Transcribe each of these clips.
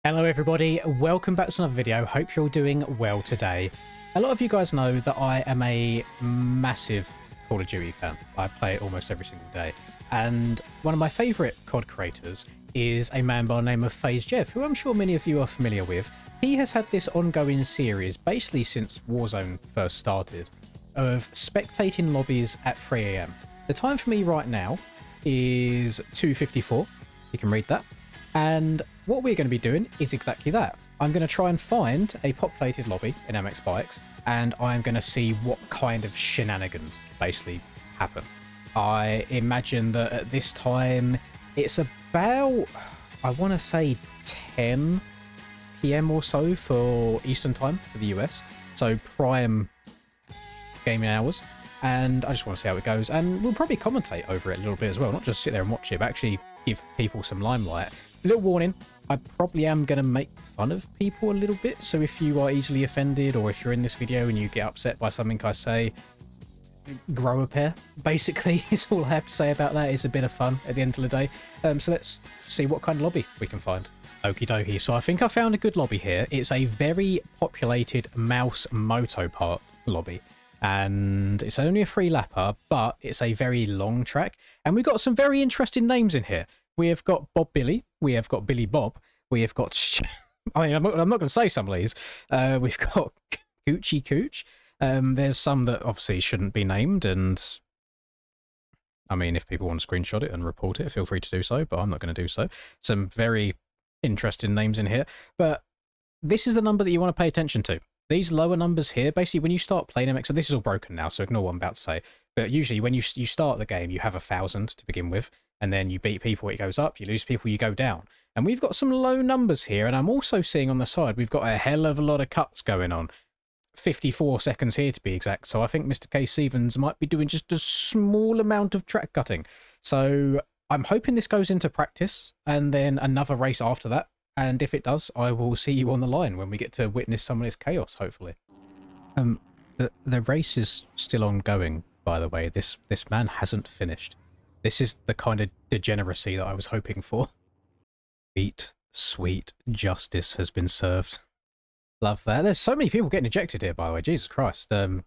Hello everybody, welcome back to another video. Hope you're doing well today. A lot of you guys know that I am a massive Call of Duty fan. I play it almost every single day. And one of my favourite COD creators is a man by the name of FaZe Jeff, who I'm sure many of you are familiar with. He has had this ongoing series, basically since Warzone first started, of spectating lobbies at 3 AM. The time for me right now is 2:54. You can read that. And what we're going to be doing is exactly that. I'm going to try and find a populated lobby in MX Bikes, and I'm going to see what kind of shenanigans basically happen. I imagine that at this time, it's about, I want to say 10 PM or so for Eastern time for the US. So prime gaming hours. And I just want to see how it goes. And we'll probably commentate over it a little bit as well. Not just sit there and watch it, but actually give people some limelight. Little warning, I probably am going to make fun of people a little bit, so if you are easily offended or if you're in this video and you get upset by something I say, grow a pair, basically, is all I have to say about that. It's a bit of fun at the end of the day. So let's see what kind of lobby we can find. Okie dokie, so I think I found a good lobby here. It's a very populated mouse moto part lobby. And it's only a 3-lapper, but it's a very long track. And we've got some very interesting names in here. We have got Bob Billy. We have got Billy Bob. We have got... I mean, I'm not going to say some of these. We've got Coochie Cooch. There's some that obviously shouldn't be named. And I mean, if people want to screenshot it and report it, feel free to do so. But I'm not going to do so. Some very interesting names in here. But this is the number that you want to pay attention to. These lower numbers here, basically when you start playing MX, so this is all broken now, so ignore what I'm about to say. But usually when you start the game, you have 1,000 to begin with, and then you beat people, it goes up, you lose people, you go down. And we've got some low numbers here, and I'm also seeing on the side, we've got a hell of a lot of cuts going on. 54 seconds here to be exact, so I think Mr. K. Stevens might be doing just a small amount of track cutting. So I'm hoping this goes into practice, and then another race after that. And if it does, I will see you on the line when we get to witness some of this chaos, hopefully. The race is still ongoing, by the way. This man hasn't finished. This is the kind of degeneracy that I was hoping for. Sweet, sweet justice has been served. Love that. There's so many people getting ejected here, by the way. Jesus Christ. Billy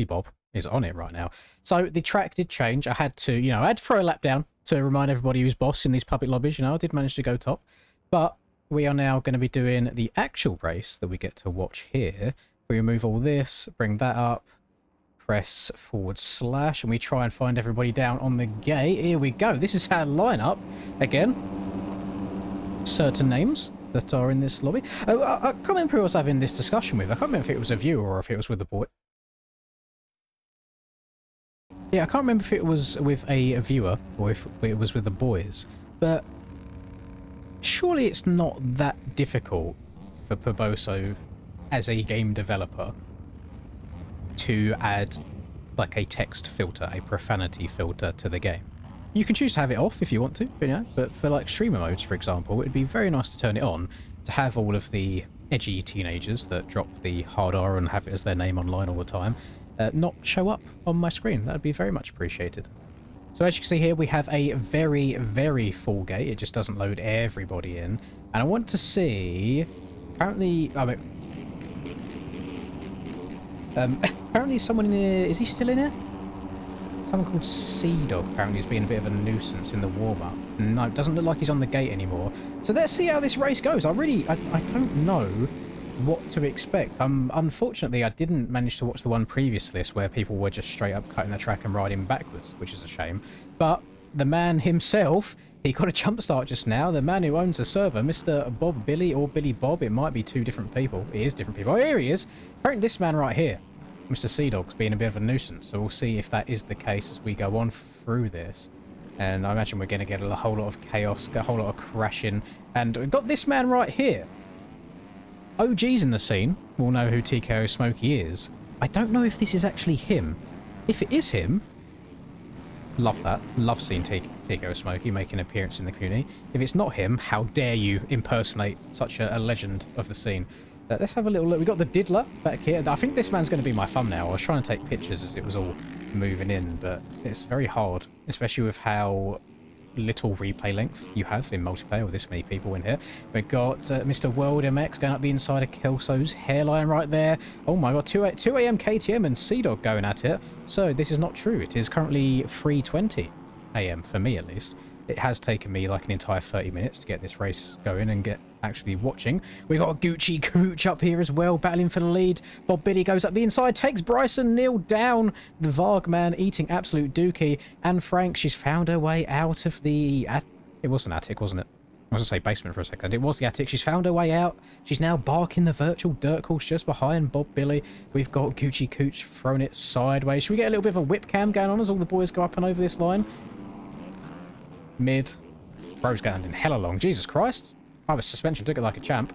Bob is on it right now. So the track did change. I had to, I had to throw a lap down to remind everybody who's boss in these public lobbies. I did manage to go top. But we are now going to be doing the actual race that we get to watch here. We remove all this, bring that up, press /, and we try and find everybody down on the gate. Here we go. This is our lineup. Again, certain names that are in this lobby. I can't remember who I was having this discussion with. I can't remember if it was a viewer or if it was with the boy. Yeah, I can't remember if it was with a viewer or if it was with the boys, but surely it's not that difficult for Perboso as a game developer to add like a text filter, a profanity filter to the game. You can choose to have it off if you want to, but for like streamer modes, for example, it'd be very nice to turn it on to have all of the edgy teenagers that drop the hard R and have it as their name online all the time not show up on my screen. That would be very much appreciated. So as you can see here, we have a very, very full gate. It just doesn't load everybody in. And I want to see... Apparently... apparently someone in here... Is he still in here? Someone called Sea Dog apparently is being a bit of a nuisance in the warm-up. No, it doesn't look like he's on the gate anymore. So let's see how this race goes. I don't know what to expect. Unfortunately, I didn't manage to watch the one previous to this where people were just straight up cutting the track and riding backwards, which is a shame. But the man himself, he got a jump start just now. The man who owns the server, Mr. Bob Billy or Billy Bob, it might be two different people. It is different people. Oh, here he is. Apparently this man right here, Mr. Sea Dog's being a bit of a nuisance. So we'll see if that is the case as we go on through this. And I imagine we're going to get a whole lot of chaos, a whole lot of crashing. And we've got this man right here. OGs in the scene will know who TKO Smokey is. I don't know if this is actually him. If it is him, love that. Love seeing TKO Smokey make an appearance in the community. If it's not him, how dare you impersonate such a legend of the scene. Let's have a little look. We've got the Diddler back here. I think this man's going to be my thumbnail. I was trying to take pictures as it was all moving in, but it's very hard, especially with how little replay length you have in multiplayer with this many people in here. We've got Mr. World MX going up the inside of Kelso's hairline right there. Oh my god, 2 a.m. KTM and Sea-Dog going at it. So this is not true. It is currently 3:20 a.m. for me at least. It has taken me like an entire 30 minutes to get this race going and get actually watching. We got Gucci Cooch up here as well, battling for the lead. Bob Billy goes up the inside, takes Bryson Neal down. The Varg man eating absolute dookie. And Frank, she's found her way out of the... It was an attic, wasn't it? I was going to say basement for a second. It was the attic. She's found her way out. She's now barking the virtual dirt course just behind Bob Billy. We've got Gucci Cooch throwing it sideways. Should we get a little bit of a whip cam going on as all the boys go up and over this line? Mid. Bro's going in hella long. Jesus Christ. Oh, the suspension took it like a champ.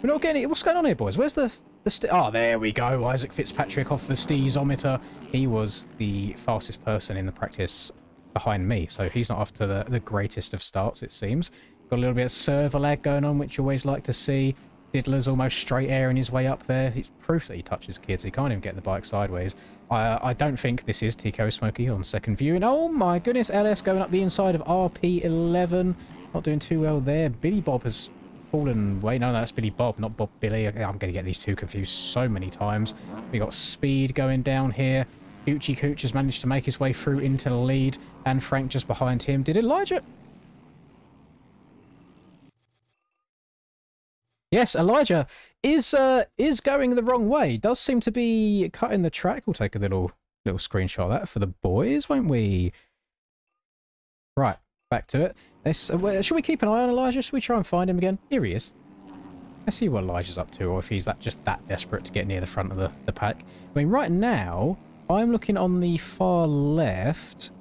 We're not getting it. What's going on here, boys? Where's the oh, there we go. Isaac Fitzpatrick off the steezometer. He was the fastest person in the practice behind me, so he's not off to the greatest of starts, it seems. Got a little bit of server lag going on, which you always like to see. Diddler's almost straight airing his way up there. It's proof that he touches kids. He can't even get the bike sideways. I don't think this is Tico Smokey on second view. And oh my goodness, LS going up the inside of RP11. Not doing too well there. Billy Bob has fallen away. No, that's Billy Bob, not Bob Billy. I'm going to get these two confused so many times. We got Speed going down here. Gucci Cooch has managed to make his way through into the lead. And Frank just behind him. Did Elijah... Yes, Elijah is going the wrong way. Does seem to be cutting the track. We'll take a little screenshot of that for the boys, won't we? Right, back to it. Should we keep an eye on Elijah? Should we try and find him again? Here he is. Let's see what Elijah's up to, or if he's just that desperate to get near the front of the pack. I mean, right now, I'm looking on the far left.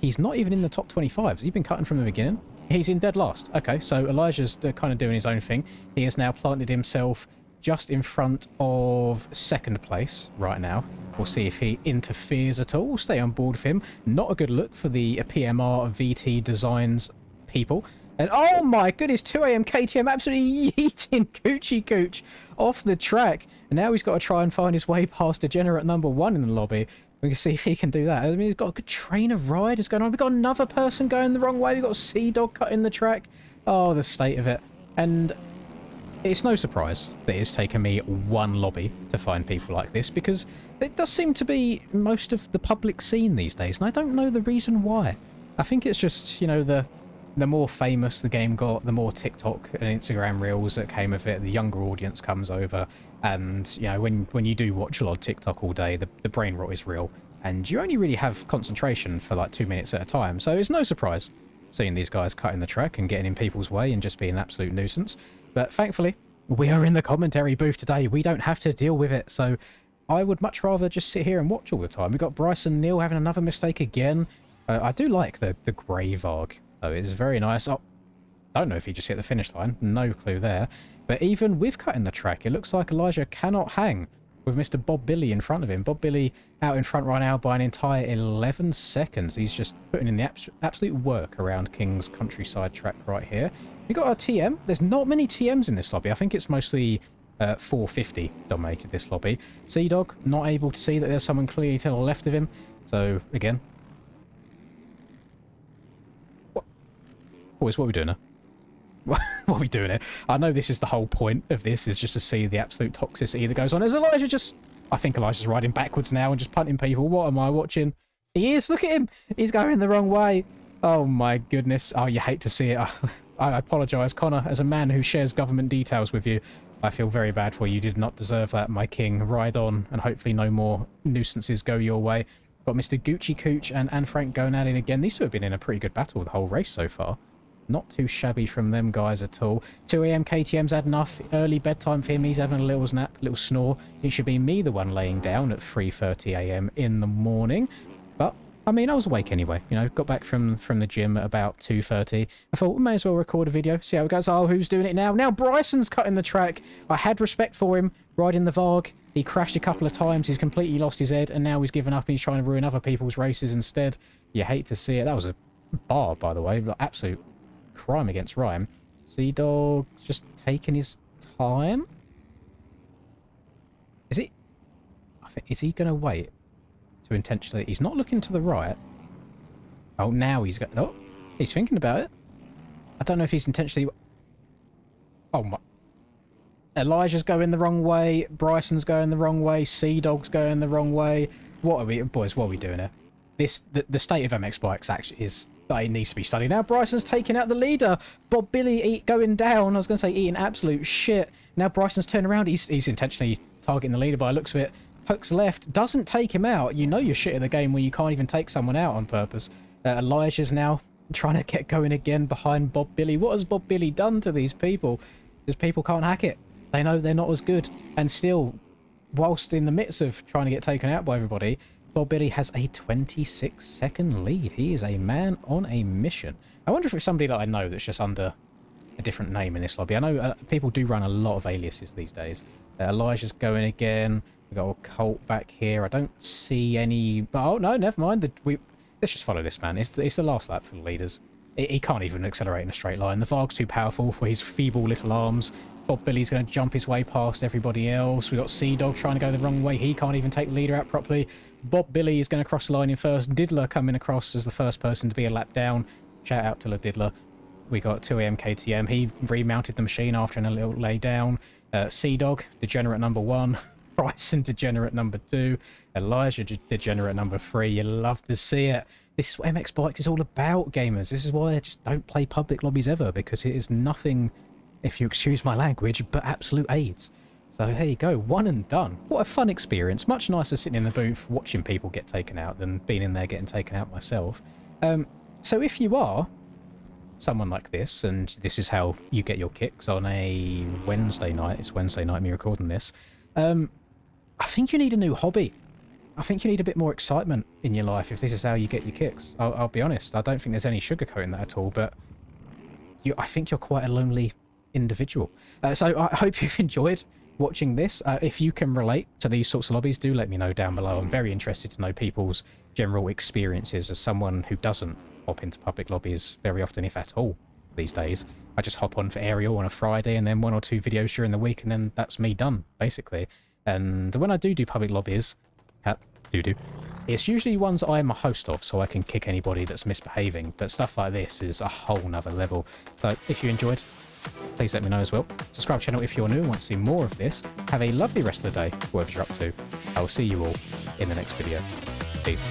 He's not even in the top 25. Has he been cutting from the beginning? He's in dead last. Okay, so Elijah's kind of doing his own thing. He has now planted himself just in front of second place right now. We'll see if he interferes at all. We'll stay on board with him. Not a good look for the PMR VT Designs people. And oh my goodness, 2 a.m. KTM absolutely yeeting Gucci Cooch off the track. And now he's got to try and find his way past Degenerate number 1 in the lobby. We can see if he can do that. I mean, he's got a good train of riders going on. We've got another person going the wrong way. We've got Sea-Dog cutting the track. Oh, the state of it. And it's no surprise that it's taken me one lobby to find people like this, because it does seem to be most of the public scene these days, and I don't know the reason why. I think it's just, you know, the more famous the game got, the more TikTok and Instagram reels that came of it, the younger audience comes over. And, you know, when you do watch a lot of TikTok all day, the brain rot is real. And you only really have concentration for like 2 minutes at a time. So it's no surprise seeing these guys cutting the track and getting in people's way and just being an absolute nuisance. But thankfully, we are in the commentary booth today. We don't have to deal with it. So I would much rather just sit here and watch all the time. We've got Bryson Neal having another mistake again. I do like the grey Varg. Oh, it's very nice. Oh, don't know if he just hit the finish line. No clue there. But even with cutting the track, it looks like Elijah cannot hang with Mr. Bob Billy in front of him. Bob Billy out in front right now by an entire 11 seconds. He's just putting in the absolute work around King's Countryside track right here. We got our TM. There's not many TMs in this lobby. I think it's mostly 450 dominated this lobby. Sea-Dog not able to see that there's someone clearly to the left of him. So, again. Boys, what are we doing now? What are we doing here? I know this is the whole point of this, is just to see the absolute toxicity that goes on. Is Elijah just... I think Elijah's riding backwards now and just punting people. What am I watching? He is! Look at him! He's going the wrong way. Oh my goodness. Oh, you hate to see it. I apologise, Connor. As a man who shares government details with you, I feel very bad for you. You did not deserve that, my king. Ride on, and hopefully no more nuisances go your way. Got Mr. Gucci Cooch and Frank going at it again. These two have been in a pretty good battle the whole race so far. Not too shabby from them guys at all. 2 a.m. KTM's had enough. Early bedtime for him. He's having a little nap, a little snore. It should be me the one laying down at 3:30 a.m. in the morning. But, I mean, I was awake anyway. You know, got back from the gym at about 2:30. I thought we may as well record a video, see how it goes. Oh, who's doing it now? Now Bryson's cutting the track. I had respect for him riding the Varg. He crashed a couple of times. He's completely lost his head, and now he's given up and he's trying to ruin other people's races instead. You hate to see it. That was a bar, by the way. Absolute crime against rhyme. Sea-Dog just taking his time. Is he? I think, is he going to wait to intentionally? He's not looking to the right. Oh, now he's got. Oh, He's thinking about it. I don't know if he's intentionally... Oh my... Elijah's going the wrong way. Bryson's going the wrong way. Sea Dog's going the wrong way. What are we... Boys, what are we doing here? The state of MX bikes actually is... It needs to be studied. Now Bryson's taking out the leader. Bob Billy going down. I was going to say eating absolute shit. Now Bryson's turned around. He's intentionally targeting the leader by the looks of it. Hooks left. Doesn't take him out. You know you're shit at the game when you can't even take someone out on purpose. Elijah's now trying to get going again behind Bob Billy. What has Bob Billy done to these people? These people can't hack it. They know they're not as good. And still, whilst in the midst of trying to get taken out by everybody, Bob Billy has a 26-second lead. He is a man on a mission. I wonder if it's somebody that I know that's just under a different name in this lobby. I know people do run a lot of aliases these days. Elijah's going again. We've got a Colt back here. I don't see any... Oh, no, never mind. Let's just follow this man. It's the last lap for the leaders. He can't even accelerate in a straight line. The Varg's too powerful for his feeble little arms. Bob Billy's going to jump his way past everybody else. We've got Sea Dog trying to go the wrong way. He can't even take the leader out properly. Bob Billy is going to cross the line in first. Diddler coming across as the first person to be a lap down. Shout out to the Diddler. We got 2AM KTM. He remounted the machine after a little lay down. Sea Dog, degenerate number 1. Bryson, degenerate number 2. Elijah, degenerate number 3. You love to see it. This is what MX Bikes is all about, gamers. This is why I just don't play public lobbies ever, because it is nothing, if you excuse my language, but absolute AIDS. So there you go, one and done. What a fun experience. Much nicer sitting in the booth watching people get taken out than being in there getting taken out myself. So if you are someone like this, and this is how you get your kicks on a Wednesday night, it's Wednesday night me recording this, I think you need a new hobby. I think you need a bit more excitement in your life if this is how you get your kicks. I'll be honest, I don't think there's any sugarcoating that at all, but I think you're quite a lonely individual. So I hope you've enjoyed watching this. If you can relate to these sorts of lobbies, do let me know down below. I'm very interested to know people's general experiences as someone who doesn't hop into public lobbies very often, if at all, these days. I just hop on for Aerial on a Friday and then 1 or 2 videos during the week, and then that's me done, basically. And when I do public lobbies, it's usually ones that I'm a host of, so I can kick anybody that's misbehaving, but stuff like this is a whole nother level. So if you enjoyed, please let me know as well. Subscribe to the channel if you're new and want to see more of this. Have a lovely rest of the day, whatever you're up to. I will see you all in the next video. Peace.